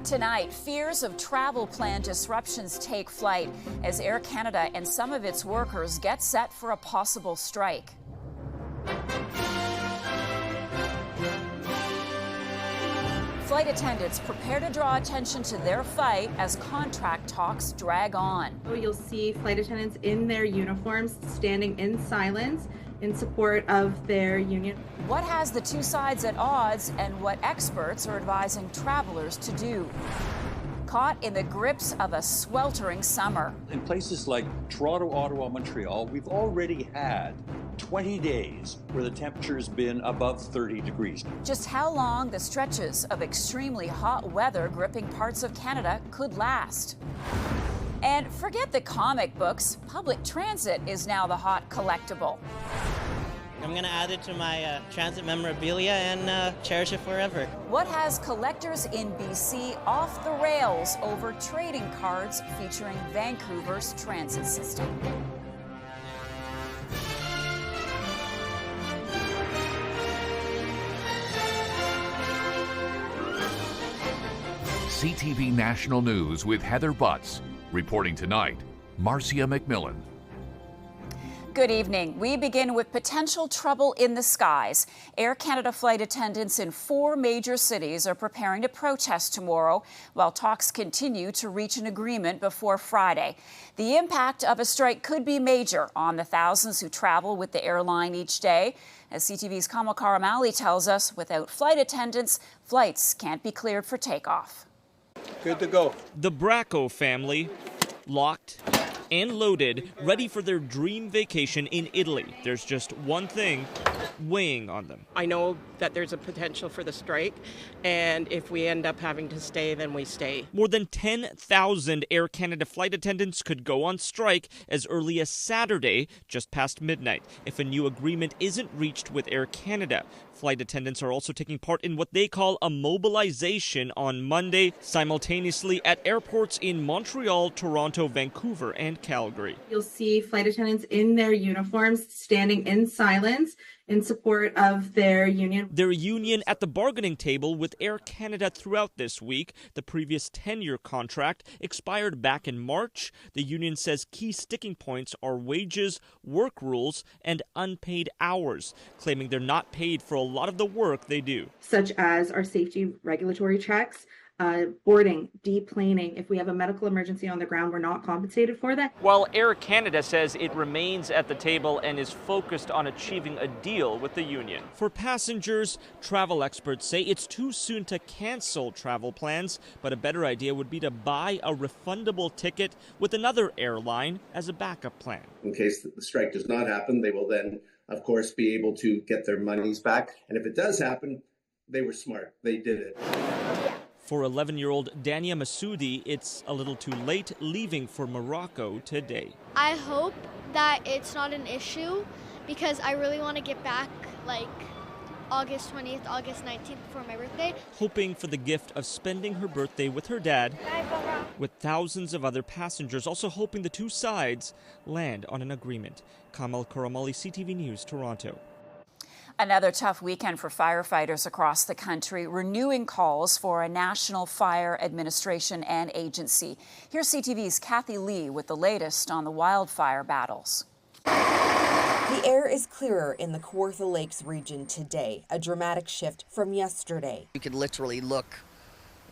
Tonight, fears of travel plan disruptions take flight as Air Canada and some of its workers get set for a possible strike. Flight attendants prepare to draw attention to their fight as contract talks drag on. You'll see flight attendants in their uniforms standing in silence in support of their union. What has the two sides at odds and what experts are advising travelers to do? Caught in the grips of a sweltering summer. In places like Toronto, Ottawa, Montreal, we've already had 20 days where the temperature's been above 30 degrees. Just how long the stretches of extremely hot weather gripping parts of Canada could last. And forget the comic books, public transit is now the hot collectible. I'm going to add it to my transit memorabilia and cherish it forever. What has collectors in BC off the rails over trading cards featuring Vancouver's transit system? CTV National News with Heather Butts. Reporting tonight, Marcia McMillan. Good evening. We begin with potential trouble in the skies. Air Canada flight attendants in 4 major cities are preparing to protest tomorrow while talks continue to reach an agreement before Friday. The impact of a strike could be major on the thousands who travel with the airline each day. As CTV's Kamal Karamali tells us, without flight attendants, flights can't be cleared for takeoff. Good to go. The Bracco family, locked and loaded, ready for their dream vacation in Italy. There's just one thing weighing on them. I know that there's a potential for the strike, and if we end up having to stay, then we stay. More than 10,000 Air Canada flight attendants could go on strike as early as Saturday, just past midnight, if a new agreement isn't reached with Air Canada. Flight attendants are also taking part in what they call a mobilization on Monday, simultaneously at airports in Montreal, Toronto, Vancouver, and Calgary. You'll see flight attendants in their uniforms standing in silence in support of their union. Their union at the bargaining table with Air Canada throughout this week. The previous 10-year contract expired back in March. The union says key sticking points are wages, work rules, and unpaid hours, claiming they're not paid for a lot of the work they do. Such as our safety regulatory checks, boarding, deplaning. If we have a medical emergency on the ground, we're not compensated for that. While Air Canada says it remains at the table and is focused on achieving a deal with the union. For passengers, travel experts say it's too soon to cancel travel plans, but a better idea would be to buy a refundable ticket with another airline as a backup plan. In case the strike does not happen, they will then, of course, be able to get their monies back. And if it does happen, they were smart. They did it. For 11-year-old Dania Masoudi, it's a little too late leaving for Morocco today. I hope that it's not an issue because I really want to get back like August 20th, August 19th before my birthday. Hoping for the gift of spending her birthday with her dad, with thousands of other passengers also hoping the two sides land on an agreement. Kamal Karamali, CTV News, Toronto. Another tough weekend for firefighters across the country, renewing calls for a national fire administration and agency. Here's CTV's Kathy Lee with the latest on the wildfire battles. The air is clearer in the Kawartha Lakes region today, a dramatic shift from yesterday. You could literally look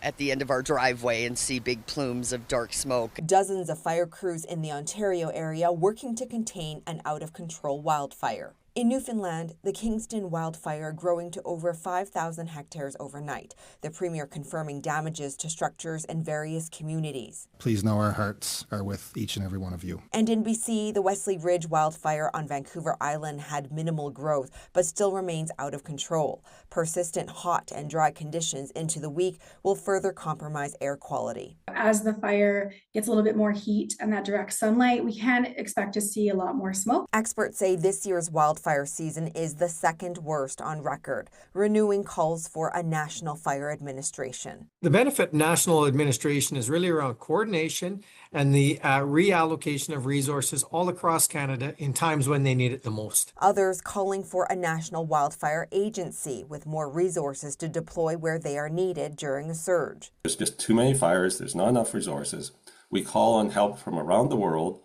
at the end of our driveway and see big plumes of dark smoke. Dozens of fire crews in the Ontario area working to contain an out-of-control wildfire. In Newfoundland, the Kingston wildfire growing to over 5,000 hectares overnight. The Premier confirming damages to structures in various communities. Please know our hearts are with each and every one of you. And in BC, the Wesley Ridge wildfire on Vancouver Island had minimal growth, but still remains out of control. Persistent hot and dry conditions into the week will further compromise air quality. As the fire gets a little bit more heat and that direct sunlight, we can expect to see a lot more smoke. Experts say this year's wildfire season is the second worst on record, renewing calls for a national fire administration. The benefit national administration is really around coordination and the reallocation of resources all across Canada in times when they need it the most. Others calling for a national wildfire agency with more resources to deploy where they are needed during a surge. There's just too many fires. There's not enough resources. We call on help from around the world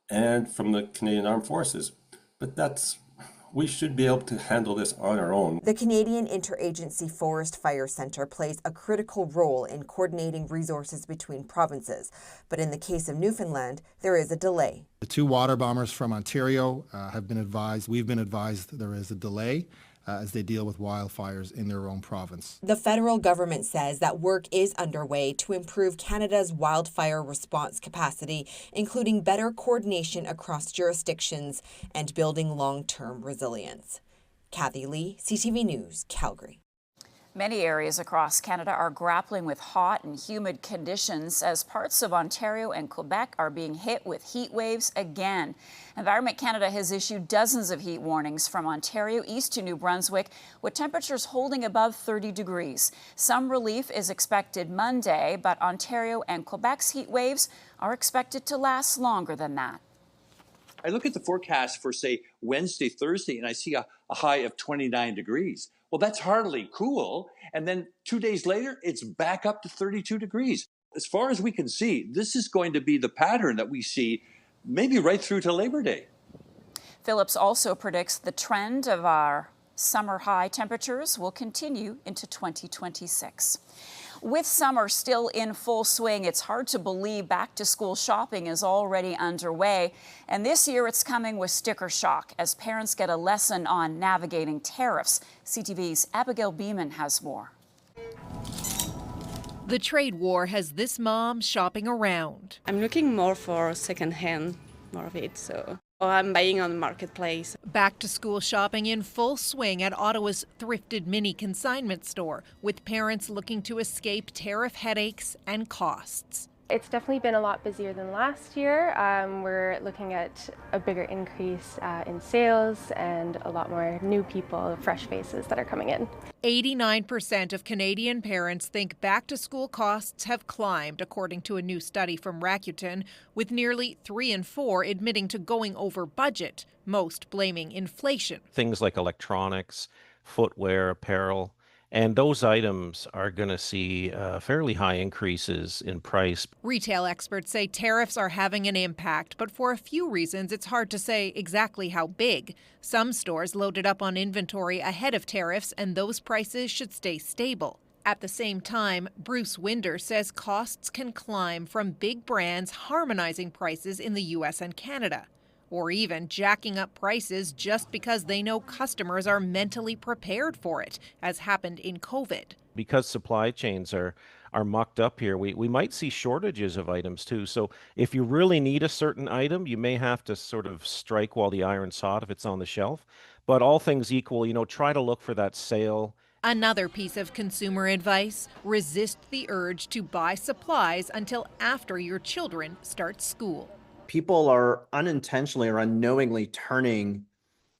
and from the Canadian Armed Forces, but we should be able to handle this on our own. The Canadian Interagency Forest Fire Centre plays a critical role in coordinating resources between provinces, but in the case of Newfoundland, there is a delay. The 2 water bombers from Ontario we've been advised there is a delay as they deal with wildfires in their own province. The federal government says that work is underway to improve Canada's wildfire response capacity, including better coordination across jurisdictions and building long-term resilience. Kathy Lee, CTV News, Calgary. Many areas across Canada are grappling with hot and humid conditions as parts of Ontario and Quebec are being hit with heat waves again. Environment Canada has issued dozens of heat warnings from Ontario east to New Brunswick, with temperatures holding above 30 degrees. Some relief is expected Monday, but Ontario and Quebec's heat waves are expected to last longer than that. I look at the forecast for, say, Wednesday, Thursday, and I see a high of 29 degrees. Well, that's hardly cool. And then 2 days later, it's back up to 32 degrees. As far as we can see, this is going to be the pattern that we see maybe right through to Labor Day. Phillips also predicts the trend of our summer high temperatures will continue into 2026. With summer still in full swing, it's hard to believe back-to-school shopping is already underway. And this year it's coming with sticker shock as parents get a lesson on navigating tariffs. CTV's Abigail Beeman has more. The trade war has this mom shopping around. I'm looking more for secondhand, more of it, or I'm buying on the marketplace. Back to school shopping in full swing at Ottawa's thrifted mini consignment store, with parents looking to escape tariff headaches and costs. It's definitely been a lot busier than last year. We're looking at a bigger increase in sales and a lot more new people, fresh faces that are coming in. 89% of Canadian parents think back-to-school costs have climbed, according to a new study from Rakuten, with nearly 3 in 4 admitting to going over budget, most blaming inflation. Things like electronics, footwear, apparel, and those items are going to see fairly high increases in price. Retail experts say tariffs are having an impact, but for a few reasons it's hard to say exactly how big. Some stores loaded up on inventory ahead of tariffs, and those prices should stay stable. At the same time, Bruce Winder says costs can climb from big brands harmonizing prices in the U.S. and Canada, or even jacking up prices just because they know customers are mentally prepared for it, as happened in COVID. Because supply chains are mucked up here, we might see shortages of items too. So if you really need a certain item, you may have to sort of strike while the iron's hot if it's on the shelf. But all things equal, try to look for that sale. Another piece of consumer advice: resist the urge to buy supplies until after your children start school. People are unintentionally or unknowingly turning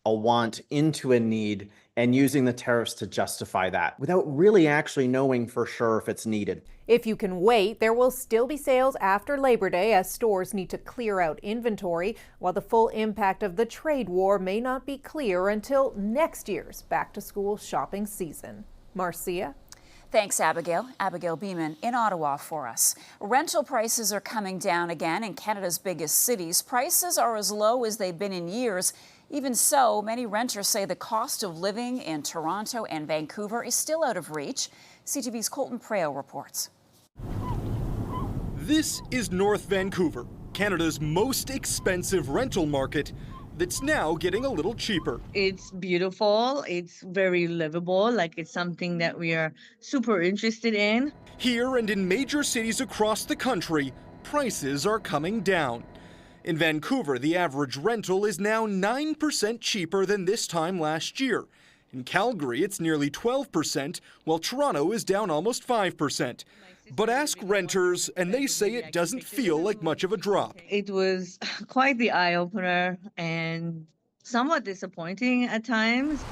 a want into a need and using the tariffs to justify that without really actually knowing for sure if it's needed. If you can wait, there will still be sales after Labor Day as stores need to clear out inventory, while the full impact of the trade war may not be clear until next year's back-to-school shopping season. Marcia? Thanks, Abigail. Abigail Beeman in Ottawa for us. Rental prices are coming down again in Canada's biggest cities. Prices are as low as they've been in years. Even so, many renters say the cost of living in Toronto and Vancouver is still out of reach. CTV's Colton Preo reports. This is North Vancouver, Canada's most expensive rental market, that's now getting a little cheaper. It's beautiful, it's very livable, like it's something that we are super interested in. Here and in major cities across the country, prices are coming down. In Vancouver, the average rental is now 9% cheaper than this time last year. In Calgary, it's nearly 12%, while Toronto is down almost 5%. But ask renters, and they say it doesn't feel like much of a drop. It was quite the eye-opener and somewhat disappointing at times.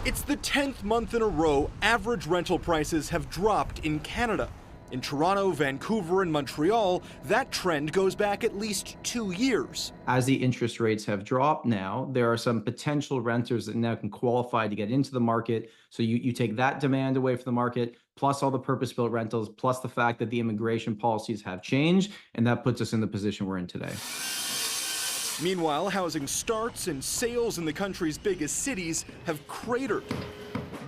It's the 10th month in a row average rental prices have dropped in Canada. In Toronto, Vancouver, and Montreal, that trend goes back at least 2 years. As the interest rates have dropped now, there are some potential renters that now can qualify to get into the market. So you take that demand away from the market, plus all the purpose-built rentals, plus the fact that the immigration policies have changed, and that puts us in the position we're in today. Meanwhile, housing starts and sales in the country's biggest cities have cratered.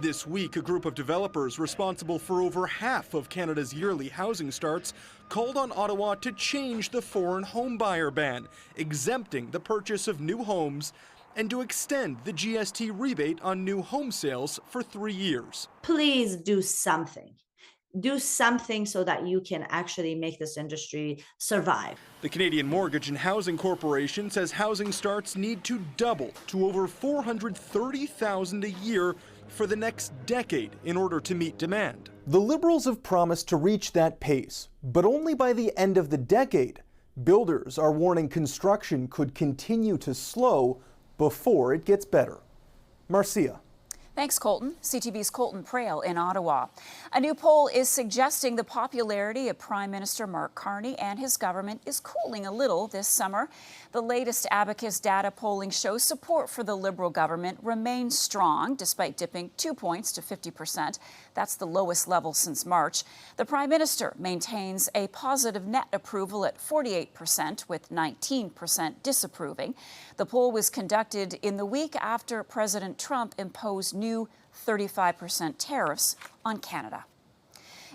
This week, a group of developers responsible for over half of Canada's yearly housing starts called on Ottawa to change the foreign home buyer ban, exempting the purchase of new homes, and to extend the GST rebate on new home sales for 3 years. Please do something. Do something so that you can actually make this industry survive. The Canadian Mortgage and Housing Corporation says housing starts need to double to over 430,000 a year for the next decade in order to meet demand. The Liberals have promised to reach that pace, but only by the end of the decade. Builders are warning construction could continue to slow before it gets better. Marcia. Thanks, Colton. CTV's Colton Prale in Ottawa. A new poll is suggesting the popularity of Prime Minister Mark Carney and his government is cooling a little this summer. The latest Abacus data polling shows support for the Liberal government remains strong, despite dipping 2 points to 50%. That's the lowest level since March. The Prime Minister maintains a positive net approval at 48%, with 19% disapproving. The poll was conducted in the week after President Trump imposed new 35% tariffs on Canada.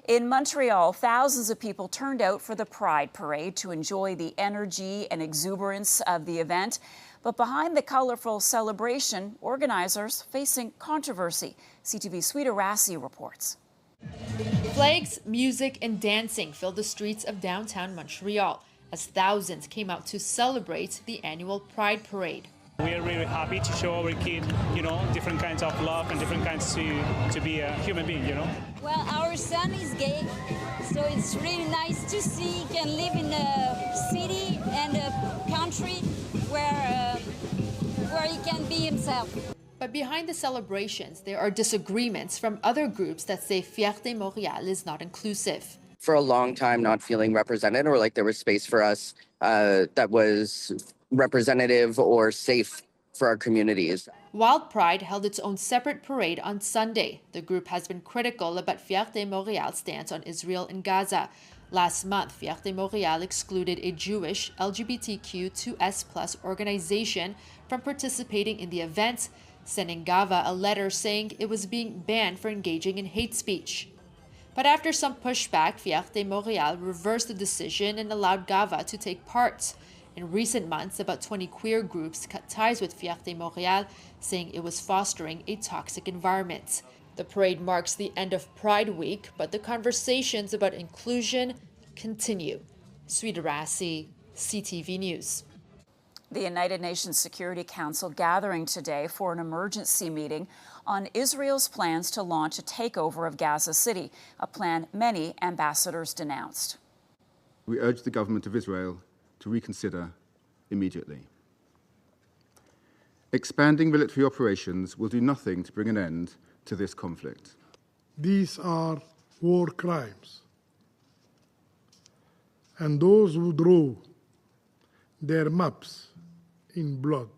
In Montreal, thousands of people turned out for the Pride Parade to enjoy the energy and exuberance of the event. But behind the colorful celebration, organizers facing controversy. CTV's Sweeta Rassi reports. Flags, music, and dancing filled the streets of downtown Montreal as thousands came out to celebrate the annual Pride Parade. We are really happy to show our kids, different kinds of love and different kinds to be a human being, Well, our son is gay, so it's really nice to see he can live in a city and a country where he can be himself. But behind the celebrations, there are disagreements from other groups that say Fierté Montréal is not inclusive. For a long time, not feeling represented or like there was space for us that was representative or safe for our communities. Wild Pride held its own separate parade on Sunday. The group has been critical about Fierté Montréal's stance on Israel and Gaza. Last month, Fierté Montréal excluded a Jewish LGBTQ2S+ organization from participating in the event, sending GAVA a letter saying it was being banned for engaging in hate speech. But after some pushback, Fierté Montréal reversed the decision and allowed GAVA to take part. In recent months, about 20 queer groups cut ties with Fierté Montréal, saying it was fostering a toxic environment. The parade marks the end of Pride Week, but the conversations about inclusion continue. Sweeta Rassi, CTV News. The United Nations Security Council gathering today for an emergency meeting on Israel's plans to launch a takeover of Gaza City, a plan many ambassadors denounced. We urge the government of Israel to reconsider immediately. Expanding military operations will do nothing to bring an end to this conflict. These are war crimes, and those who draw their maps in blood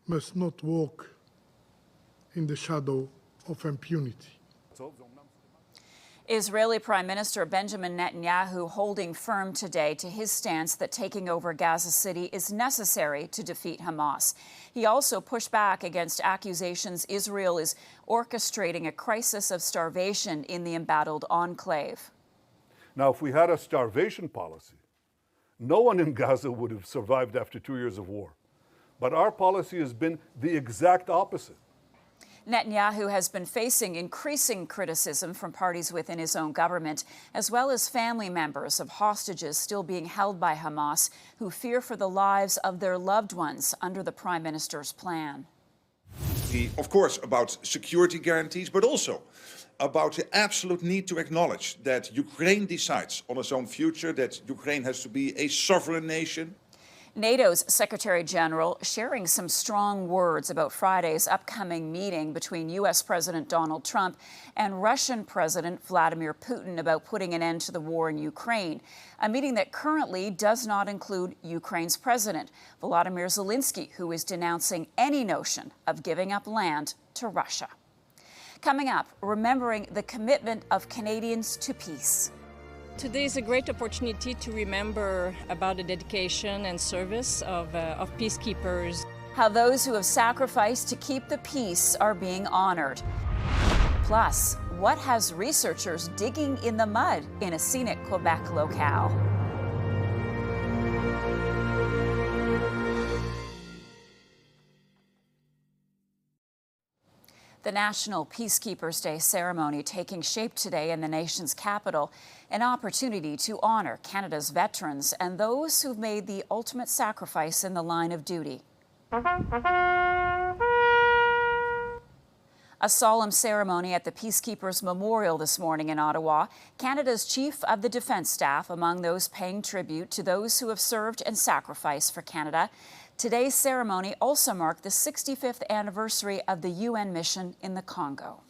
must not walk in the shadow of impunity. Israeli Prime Minister Benjamin Netanyahu holding firm today to his stance that taking over Gaza City is necessary to defeat Hamas. He also pushed back against accusations Israel is orchestrating a crisis of starvation in the embattled enclave. Now, if we had a starvation policy, no one in Gaza would have survived after 2 years of war. But our policy has been the exact opposite. Netanyahu has been facing increasing criticism from parties within his own government, as well as family members of hostages still being held by Hamas who fear for the lives of their loved ones under the Prime Minister's plan. uncertainty, of course, about security guarantees, but also about the absolute need to acknowledge that Ukraine decides on its own future, that Ukraine has to be a sovereign nation. NATO's Secretary General sharing some strong words about Friday's upcoming meeting between U.S. President Donald Trump and Russian President Vladimir Putin about putting an end to the war in Ukraine, a meeting that currently does not include Ukraine's president, Volodymyr Zelensky, who is denouncing any notion of giving up land to Russia. Coming up, remembering the commitment of Canadians to peace. Today is a great opportunity to remember about the dedication and service of peacekeepers. How those who have sacrificed to keep the peace are being honored. Plus, what has researchers digging in the mud in a scenic Quebec locale? The National Peacekeepers Day ceremony taking shape today in the nation's capital, an opportunity to honor Canada's veterans and those who've made the ultimate sacrifice in the line of duty. A solemn ceremony at the Peacekeepers Memorial this morning in Ottawa. Canada's Chief of the Defence Staff among those paying tribute to those who have served and sacrificed for Canada. Today's ceremony also marked the 65th anniversary of the UN mission in the Congo.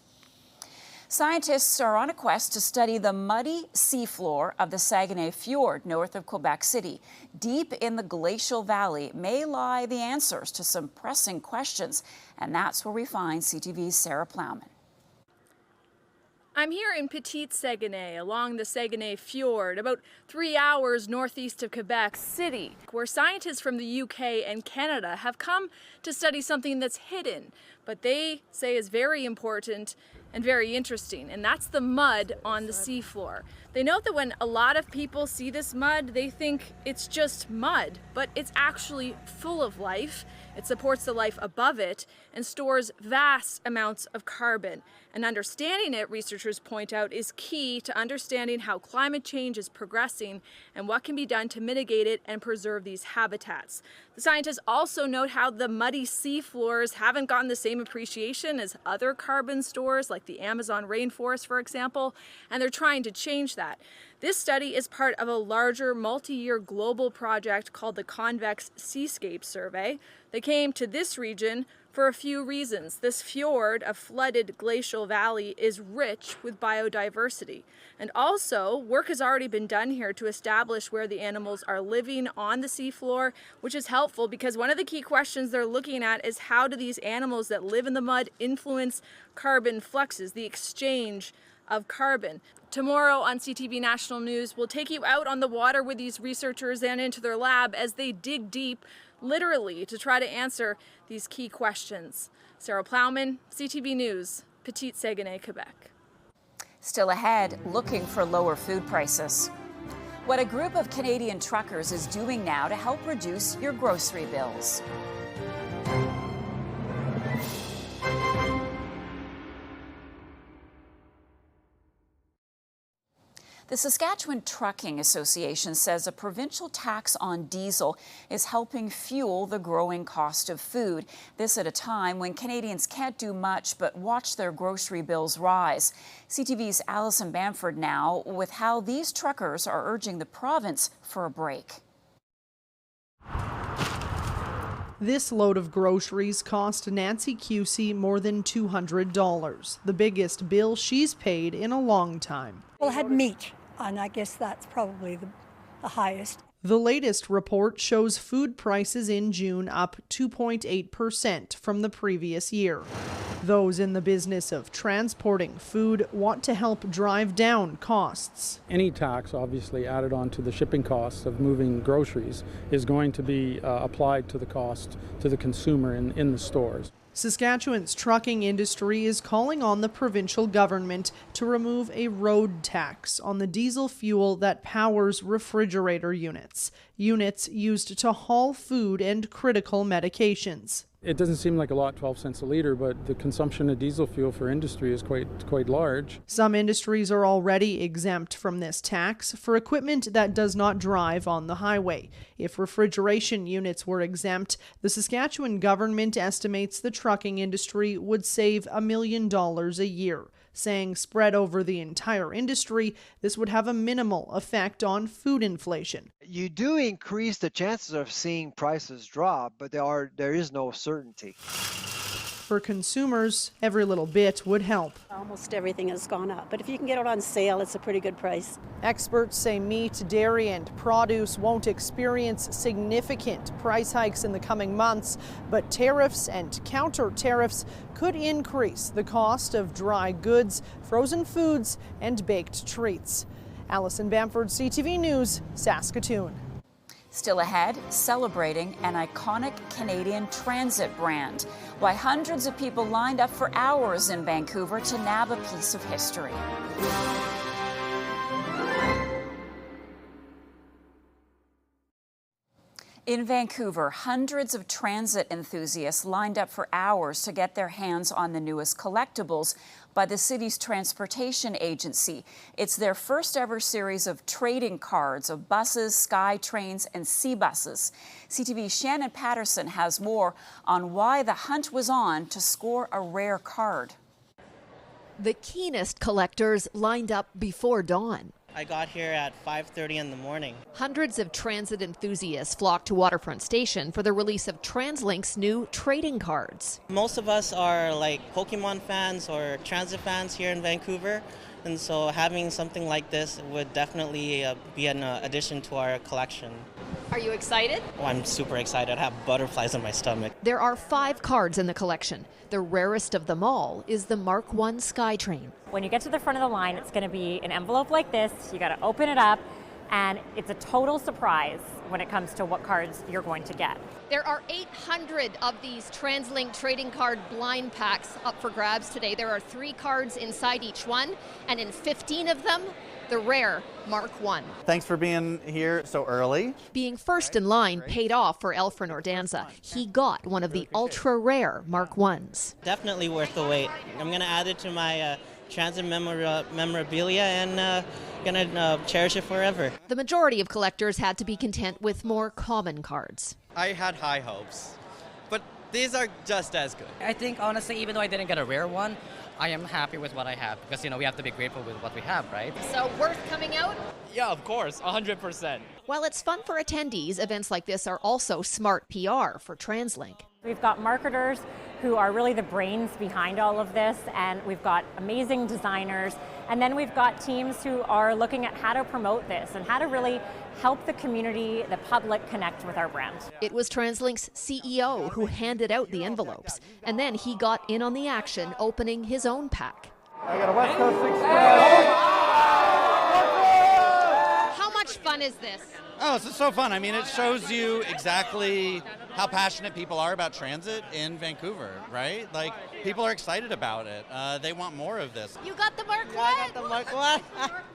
Scientists are on a quest to study the muddy seafloor of the Saguenay Fjord north of Quebec City. Deep in the glacial valley may lie the answers to some pressing questions, and that's where we find CTV's Sarah Plowman. I'm here in Petite Saguenay, along the Saguenay Fjord, about 3 hours northeast of Quebec City, where scientists from the UK and Canada have come to study something that's hidden, but they say is very important and very interesting, and that's the mud on the seafloor. They note that when a lot of people see this mud, they think it's just mud, but it's actually full of life. It supports the life above it and stores vast amounts of carbon. And understanding it, researchers point out, is key to understanding how climate change is progressing and what can be done to mitigate it and preserve these habitats. The scientists also note how the muddy seafloors haven't gotten the same appreciation as other carbon stores, like the Amazon rainforest, for example, and they're trying to change that. This study is part of a larger multi-year global project called the Convex Seascape Survey. They came to this region for a few reasons. This fjord, a flooded glacial valley, is rich with biodiversity. And also, work has already been done here to establish where the animals are living on the seafloor, which is helpful because one of the key questions they're looking at is how do these animals that live in the mud influence carbon fluxes, the exchange of carbon. Tomorrow on CTV National News, we'll take you out on the water with these researchers and into their lab as they dig deep, literally, to try to answer these key questions. Sarah Plowman, CTV News, Petite Saguenay, Quebec. Still ahead, looking for lower food prices. What a group of Canadian truckers is doing now to help reduce your grocery bills. The Saskatchewan Trucking Association says a provincial tax on diesel is helping fuel the growing cost of food. This at a time when Canadians can't do much but watch their grocery bills rise. CTV's Alison Bamford now with how these truckers are urging the province for a break. This load of groceries cost Nancy Cusey more than $200, the biggest bill she's paid in a long time. Well, it had meat, and I guess that's probably the highest. The latest report shows food prices in June up 2.8% from the previous year. Those in the business of transporting food want to help drive down costs. Any tax, obviously, added on to the shipping costs of moving groceries is going to be applied to the cost to the consumer in the stores. Saskatchewan's trucking industry is calling on the provincial government to remove a road tax on the diesel fuel that powers refrigerator units. units used to haul food and critical medications. It doesn't seem like a lot, 12 cents a litre, but the consumption of diesel fuel for industry is quite large. Some industries are already exempt from this tax for equipment that does not drive on the highway. If refrigeration units were exempt, the Saskatchewan government estimates the trucking industry would save $1 million a year, saying spread over the entire industry, this would have a minimal effect on food inflation. You do increase the chances of seeing prices drop, but there is no certainty. For consumers, every little bit would help. Almost everything has gone up, but if you can get it on sale, it's a pretty good price. Experts say meat, dairy, and produce won't experience significant price hikes in the coming months, but tariffs and counter tariffs could increase the cost of dry goods, frozen foods, and baked treats. Allison Bamford, CTV News, Saskatoon. Still ahead, celebrating an iconic Canadian transit brand. Why hundreds of people lined up for hours in Vancouver to nab a piece of history. In Vancouver, hundreds of transit enthusiasts lined up for hours to get their hands on the newest collectibles by the city's transportation agency. It's their first ever series of trading cards of buses, sky trains, and sea buses. CTV's Shannon Patterson has more on why the hunt was on to score a rare card. The keenest collectors lined up before dawn. I got here at 5:30 in the morning. Hundreds of transit enthusiasts flocked to Waterfront Station for the release of Translink's new trading cards. Most of us are like Pokemon fans or transit fans here in Vancouver, and so having something like this would definitely be an addition to our collection. Are you excited? Oh, I'm super excited. I have butterflies in my stomach. There are 5 cards in the collection. The rarest of them all is the Mark I SkyTrain. When you get to the front of the line, it's going to be an envelope like this. You got to open it up, and it's a total surprise when it comes to what cards you're going to get. There are 800 of these Translink trading card blind packs up for grabs today. There are 3 cards inside each one, and in 15 of them, the rare Mark I. Thanks for being here so early. Being first in line paid off for Elfrin Ordanza. He got one of the ultra-rare Mark Is. Definitely worth the wait. I'm going to add it to my transit memorabilia and going to cherish it forever. The majority of collectors had to be content with more common cards. I had high hopes, but these are just as good. I think, honestly, even though I didn't get a rare one, I am happy with what I have because, we have to be grateful with what we have, right? So worth coming out? Yeah, of course, 100%. While it's fun for attendees, events like this are also smart PR for Translink. We've got marketers who are really the brains behind all of this, and we've got amazing designers, and then we've got teams who are looking at how to promote this and how to really help the community, the public, connect with our brand. It was Translink's CEO who handed out the envelopes, and then he got in on the action, opening his own pack. I got a West Coast Express. How much fun is this? Oh, it's so fun. I mean, it shows you exactly how passionate people are about transit in Vancouver, right? Like, people are excited about it. They want more of this. You got the Mark I? I got the Mark I.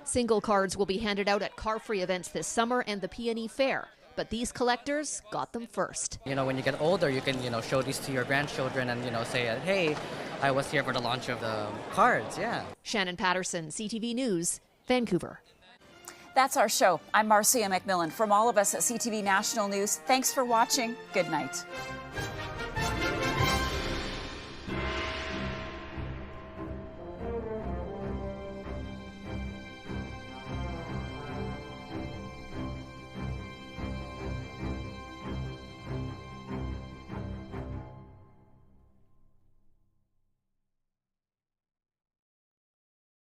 Single cards will be handed out at car-free events this summer and the PNE Fair. But these collectors got them first. When you get older, you can, show these to your grandchildren and, say, hey, I was here for the launch of the cards, yeah. Shannon Patterson, CTV News, Vancouver. That's our show. I'm Marcia McMillan. From all of us at CTV National News, thanks for watching. Good night.